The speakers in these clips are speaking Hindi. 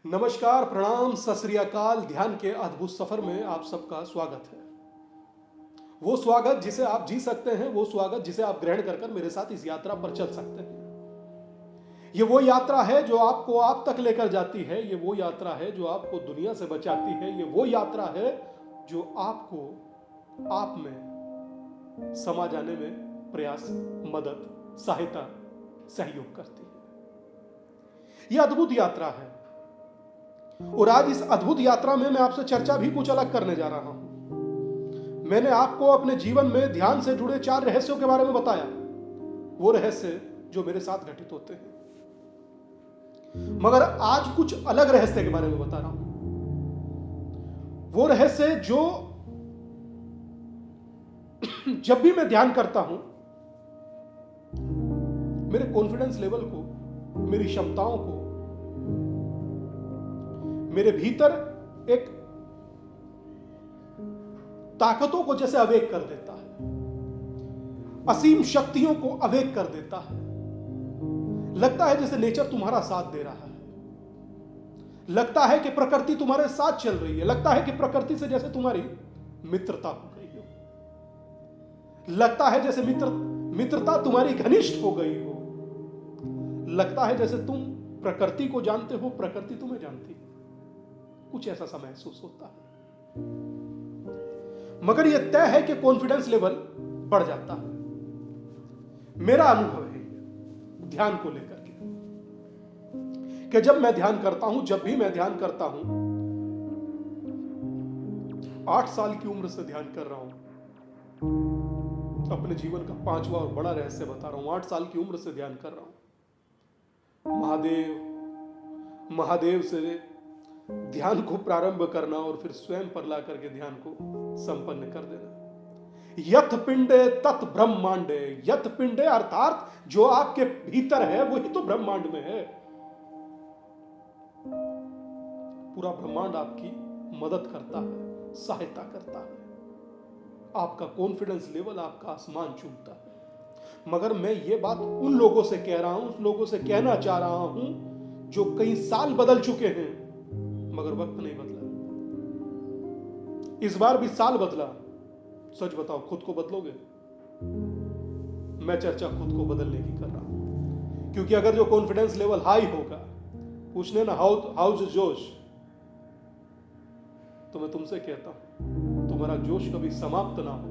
नमस्कार, प्रणाम, सत श्री अकाल। ध्यान के अद्भुत सफर में आप सबका स्वागत है। वो स्वागत जिसे आप जी सकते हैं, वो स्वागत जिसे आप ग्रहण कर मेरे साथ इस यात्रा पर चल सकते हैं। ये वो यात्रा है जो आपको आप तक लेकर जाती है। ये वो यात्रा है जो आपको दुनिया से बचाती है। ये वो यात्रा है जो आपको आप में समा जाने में प्रयास, मदद, सहायता, सहयोग करती है। यह अद्भुत यात्रा है और आज इस अद्भुत यात्रा में मैं आपसे चर्चा भी कुछ अलग करने जा रहा हूं। मैंने आपको अपने जीवन में ध्यान से जुड़े 4 रहस्यों के बारे में बताया, वो रहस्य जो मेरे साथ घटित होते हैं। मगर आज कुछ अलग रहस्य के बारे में बता रहा हूं। वो रहस्य जो जब भी मैं ध्यान करता हूं, मेरे कॉन्फिडेंस लेवल को, मेरी क्षमताओं को, मेरे भीतर एक ताकतों को जैसे अवेक कर देता है, असीम शक्तियों को अवेक कर देता है। लगता है जैसे नेचर तुम्हारा साथ दे रहा है, लगता है कि प्रकृति तुम्हारे साथ चल रही है, लगता है कि प्रकृति से जैसे तुम्हारी मित्रता हो गई हो, लगता है जैसे मित्रता तुम्हारी घनिष्ठ हो गई हो, लगता है जैसे तुम प्रकृति को जानते हो, प्रकृति तुम्हें जानती है। कुछ ऐसा सा महसूस होता है। मगर यह तय है कि कॉन्फिडेंस लेवल बढ़ जाता है। मेरा अनुभव है ध्यान को लेकर के कि जब मैं ध्यान करता हूं, जब भी मैं ध्यान करता हूं, 8 साल की उम्र से ध्यान कर रहा हूं। अपने जीवन का 5वां और बड़ा रहस्य बता रहा हूं। 8 साल की उम्र से ध्यान कर रहा हूं। महादेव से ध्यान को प्रारंभ करना और फिर स्वयं पर ला करके ध्यान को संपन्न कर देना। यथ पिंडे तत् ब्रह्मांडे। यथ पिंडे अर्थात जो आपके भीतर है वही तो ब्रह्मांड में है। पूरा ब्रह्मांड आपकी मदद करता है, सहायता करता है। आपका कॉन्फिडेंस लेवल आपका आसमान चूमता है। मगर मैं ये बात उन लोगों से कह रहा हूं, उन लोगों से कहना चाह रहा हूं जो कई साल बदल चुके हैं, मगर वक्त नहीं बदला। इस बार भी साल बदला। सच बताओ, खुद को बदलोगे? मैं चर्चा खुद को बदलने की कर रहा हूं, क्योंकि अगर जो कॉन्फिडेंस लेवल हाई होगा, पूछने ना हाउस जोश, तो मैं तुमसे कहता हूं तुम्हारा जोश कभी समाप्त ना हो,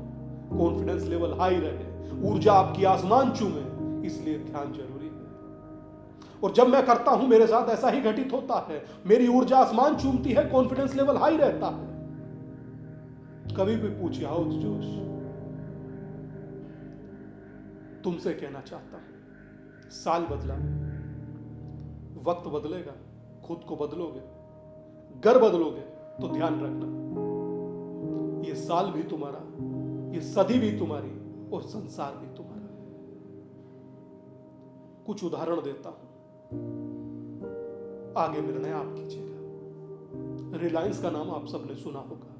कॉन्फिडेंस लेवल हाई रहे, ऊर्जा आपकी आसमान चूमे। इसलिए ध्यान जरूरी है। और जब मैं करता हूं मेरे साथ ऐसा ही घटित होता है। मेरी ऊर्जा आसमान चूमती है, कॉन्फिडेंस लेवल हाई रहता है। कभी भी पूछिए हाउस जोश। तुमसे कहना चाहता हूं, साल बदला, वक्त बदलेगा, खुद को बदलोगे, घर बदलोगे तो ध्यान रखना, ये साल भी तुम्हारा, ये सदी भी तुम्हारी और संसार भी तुम्हारा। कुछ उदाहरण देता हूं, आगे निर्णय आप कीजिएगा। रिलायंस का नाम आप सबने सुना होगा।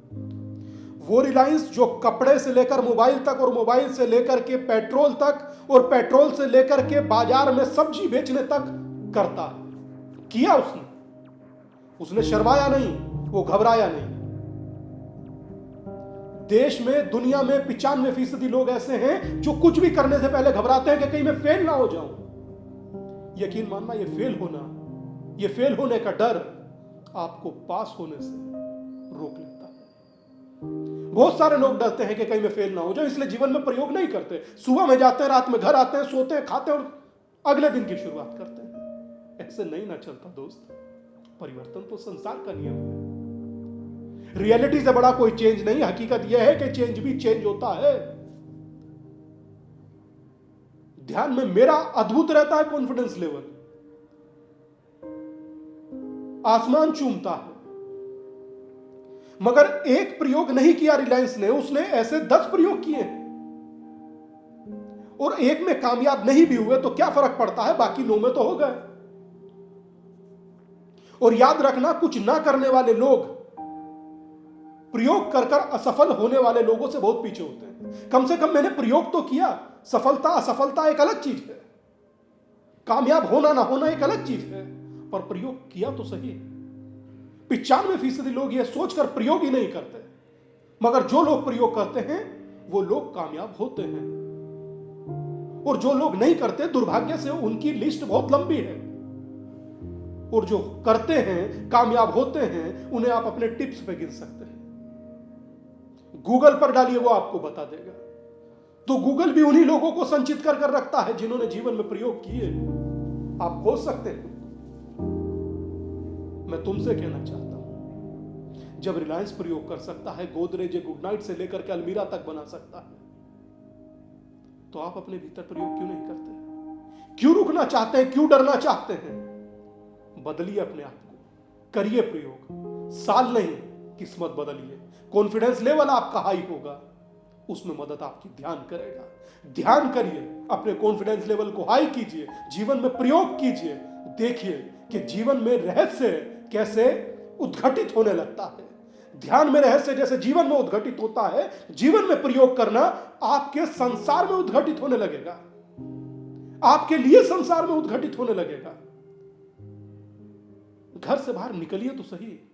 वो रिलायंस जो कपड़े से लेकर मोबाइल तक और मोबाइल से लेकर के पेट्रोल तक और पेट्रोल से लेकर के बाजार में सब्जी बेचने तक करता है। किया उसने शर्माया नहीं, वो घबराया नहीं। देश में, दुनिया में 95% लोग ऐसे हैं जो कुछ भी करने से पहले घबराते हैं कि कहीं मैं फेल ना हो जाऊं। यकीन मानना, ये फेल होने का डर आपको पास होने से रोक लेता है। बहुत सारे लोग डरते हैं कि कहीं मैं फेल ना हो जाऊं, इसलिए जीवन में प्रयोग नहीं करते। सुबह में जाते हैं, रात में घर आते हैं, सोते हैं, खाते हैं और अगले दिन की शुरुआत करते हैं। ऐसे नहीं ना चलता दोस्त। परिवर्तन तो संसार का नियम है। रियलिटी से बड़ा कोई चेंज नहीं। हकीकत यह है कि चेंज भी चेंज होता है। ध्यान में मेरा अद्भुत रहता है कॉन्फिडेंस लेवल, आसमान चूमता है। मगर एक प्रयोग नहीं किया रिलायंस ने, उसने ऐसे 10 प्रयोग किए और एक में कामयाब नहीं भी हुए तो क्या फर्क पड़ता है, बाकी 9 में तो हो गए। और याद रखना, कुछ ना करने वाले लोग प्रयोग कर कर असफल होने वाले लोगों से बहुत पीछे होते हैं। कम से कम मैंने प्रयोग तो किया। सफलता असफलता एक अलग चीज है, कामयाब होना ना होना एक अलग चीज है, पर प्रयोग किया तो सही। 95% लोग यह सोचकर प्रयोग ही नहीं करते, मगर जो लोग प्रयोग करते हैं वो लोग कामयाब होते हैं, और जो लोग नहीं करते दुर्भाग्य से उनकी लिस्ट बहुत लंबी है। और जो करते हैं कामयाब होते हैं उन्हें आप अपने टिप्स पे गिन सकते हैं। गूगल पर डालिए, वो आपको बता देगा। तो गूगल भी उन्हीं लोगों को संचित कर कर रखता है जिन्होंने जीवन में प्रयोग किए। आप खोज सकते हैं। मैं तुमसे कहना चाहता हूं, जब रिलायंस प्रयोग कर सकता है, गोदरेज गुड नाइट से लेकर के अलमीरा तक बना सकता है, तो आप अपने भीतर प्रयोग क्यों नहीं करते? क्यों रुकना चाहते हैं? क्यों डरना चाहते हैं? बदलिए अपने आप को, करिए प्रयोग। साल नहीं, किस्मत बदलिए। कॉन्फिडेंस लेवल आपका हाई होगा, उसमें मदद आपकी ध्यान करेगा। ध्यान करिए, अपने कॉन्फिडेंस लेवल को हाई कीजिए, जीवन में प्रयोग कीजिए। देखिए कि जीवन में रहस्य कैसे उद्घटित होने लगता है। ध्यान में रहस्य जैसे जीवन में उद्घटित होता है, जीवन में प्रयोग करना आपके संसार में उद्घटित होने लगेगा, आपके लिए संसार में उद्घटित होने लगेगा। घर से बाहर निकलिए तो सही।